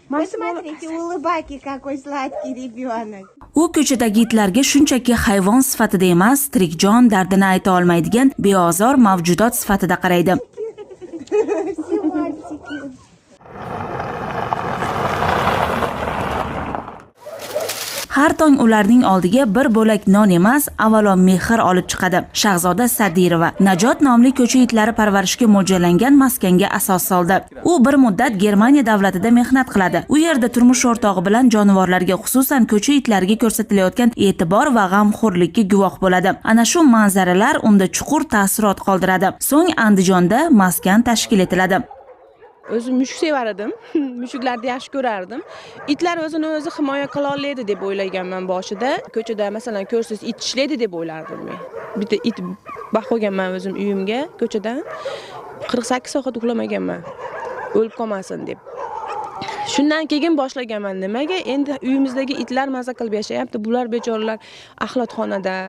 Посмотрите, улыбайки, какой сладкий ребенок. U ko'chadagi itlarga shunchaki hayvon sifatida emas, tirik jon dardini ayta olmaydigan beozor mavjudot sifatida qaraydi. Все мальчики. Har tong ularning oldiga bir bo'lak non emas, avvalo mehr olib chiqadi. Shahzoda Sadirova Najot nomli ko'cha itlari parvarishga mo'ljallangan maskanga asos soldi. U bir muddat Germaniya davlatida mehnat qiladi. U yerda turmush o'rtog'i bilan jonivorlarga, xususan ko'cha itlariga ko'rsatilayotgan e'tibor va g'amxo'rlikka guvoh bo'ladi. Ana shu manzaralar unda chuqur taassurot qoldiradi. So'ng Andijonda maskan tashkil etiladi. O'zim mushuk sevar edim. Mushuklarni yaxshi ko'rardim. Itlar o'zini o'zi himoya qila oladi deb o'ylaganman boshida. Ko'chada masalan ko'rsiz it ishlaydi deb o'ylardim men. Bitta it boqganman o'zim uyimga ko'chadan. 48 soat uxlamaganman. O'lib qolmasin deb. Shundan keyin boshlaganman nimaga? Endi uyimizdagi itlar maza qilib yashayapti. Bular bechoralar axlatxonada